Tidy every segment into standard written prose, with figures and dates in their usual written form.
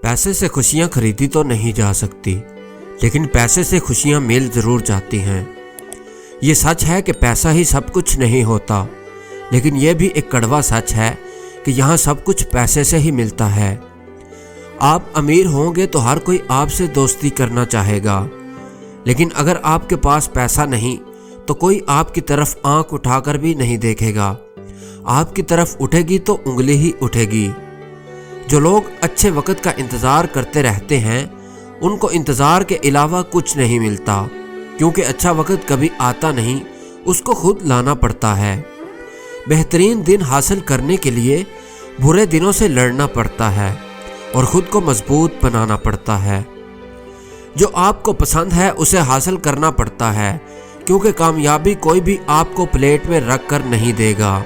पैसे से खुशियाँ खरीदी तो नहीं जा सकती, लेकिन पैसे से खुशियाँ मिल ज़रूर जाती हैं। ये सच है कि पैसा ही सब कुछ नहीं होता, लेकिन यह भी एक कड़वा सच है कि यहाँ सब कुछ पैसे से ही मिलता है। आप अमीर होंगे तो हर कोई आपसे दोस्ती करना चाहेगा, लेकिन अगर आपके पास पैसा नहीं तो कोई आपकी तरफ आंख उठाकर भी नहीं देखेगा। आपकी तरफ उठेगी तो उंगली ही उठेगी। जो लोग अच्छे वक्त का इंतज़ार करते रहते हैं, उनको इंतज़ार के अलावा कुछ नहीं मिलता, क्योंकि अच्छा वक्त कभी आता नहीं, उसको खुद लाना पड़ता है। बेहतरीन दिन हासिल करने के लिए बुरे दिनों से लड़ना पड़ता है और ख़ुद को मजबूत बनाना पड़ता है। जो आपको पसंद है उसे हासिल करना पड़ता है, क्योंकि कामयाबी कोई भी आपको प्लेट में रख कर नहीं देगा।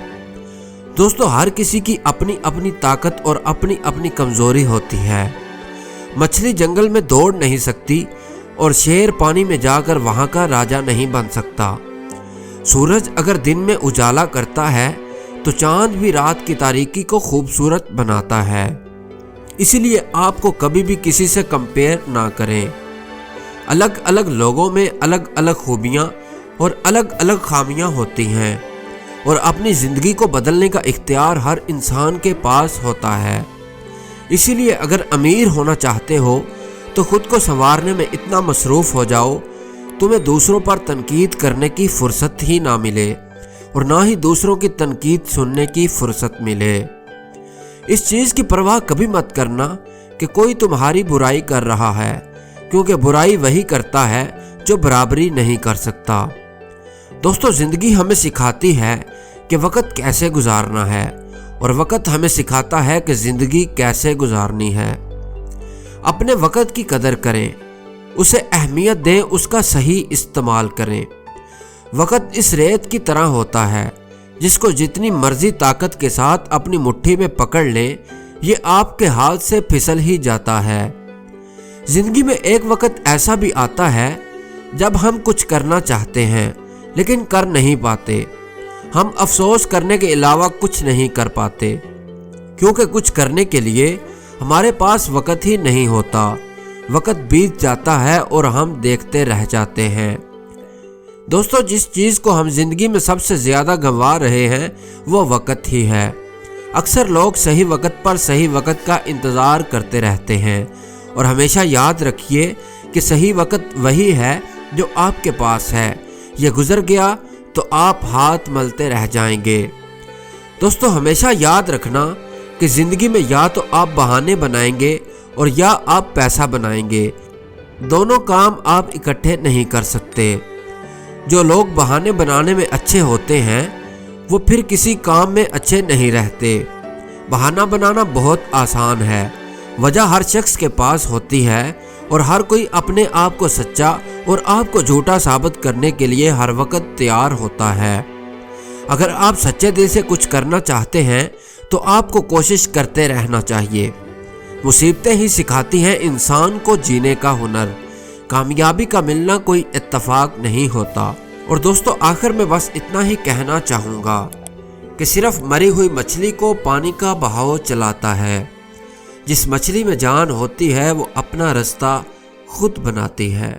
दोस्तों, हर किसी की अपनी अपनी ताकत और अपनी अपनी कमज़ोरी होती है। मछली जंगल में दौड़ नहीं सकती और शेर पानी में जाकर वहाँ का राजा नहीं बन सकता। सूरज अगर दिन में उजाला करता है तो चांद भी रात की तारीकी को खूबसूरत बनाता है। इसीलिए आपको कभी भी किसी से कंपेयर ना करें। अलग अलग लोगों में अलग अलग खूबियाँ और अलग अलग खामियाँ होती हैं, और अपनी ज़िंदगी को बदलने का इख्तियार हर इंसान के पास होता है। इसीलिए अगर अमीर होना चाहते हो तो ख़ुद को संवारने में इतना मसरूफ़ हो जाओ, तुम्हें दूसरों पर तनकीद करने की फ़ुर्सत ही ना मिले और ना ही दूसरों की तनकीद सुनने की फ़ुर्सत मिले। इस चीज़ की परवाह कभी मत करना कि कोई तुम्हारी बुराई कर रहा है, क्योंकि बुराई वही करता है जो बराबरी नहीं कर सकता। दोस्तों, ज़िंदगी हमें सिखाती है कि वक़्त कैसे गुजारना है, और वक़्त हमें सिखाता है कि ज़िंदगी कैसे गुजारनी है। अपने वक़्त की कदर करें, उसे अहमियत दें, उसका सही इस्तेमाल करें। वक़्त इस रेत की तरह होता है जिसको जितनी मर्जी ताकत के साथ अपनी मुट्ठी में पकड़ लें, ये आपके हाथ से फिसल ही जाता है। ज़िंदगी में एक वक़्त ऐसा भी आता है जब हम कुछ करना चाहते हैं लेकिन कर नहीं पाते। हम अफसोस करने के अलावा कुछ नहीं कर पाते, क्योंकि कुछ करने के लिए हमारे पास वक़्त ही नहीं होता। वक़्त बीत जाता है और हम देखते रह जाते हैं। दोस्तों, जिस चीज़ को हम ज़िंदगी में सबसे ज़्यादा गंवा रहे हैं वो वक़्त ही है। अक्सर लोग सही वक़्त पर सही वक़्त का इंतज़ार करते रहते हैं, और हमेशा याद रखिए कि सही वक़्त वही है जो आपके पास है। ये गुज़र गया तो आप हाथ मलते रह जाएंगे। दोस्तों, हमेशा याद रखना कि ज़िंदगी में या तो आप बहाने बनाएंगे और या आप पैसा बनाएंगे। दोनों काम आप इकट्ठे नहीं कर सकते। जो लोग बहाने बनाने में अच्छे होते हैं वो फिर किसी काम में अच्छे नहीं रहते। बहाना बनाना बहुत आसान है। वजह हर शख्स के पास होती है, और हर कोई अपने आप को सच्चा और आपको झूठा साबित करने के लिए हर वक्त तैयार होता है। अगर आप सच्चे दिल से कुछ करना चाहते हैं तो आपको कोशिश करते रहना चाहिए। मुसीबतें ही सिखाती हैं इंसान को जीने का हुनर। कामयाबी का मिलना कोई इत्तेफाक नहीं होता। और दोस्तों, आखिर में बस इतना ही कहना चाहूँगा कि सिर्फ मरी हुई मछली को पानी का बहाव चलाता है। जिस मछली में जान होती है वो अपना रास्ता खुद बनाती है।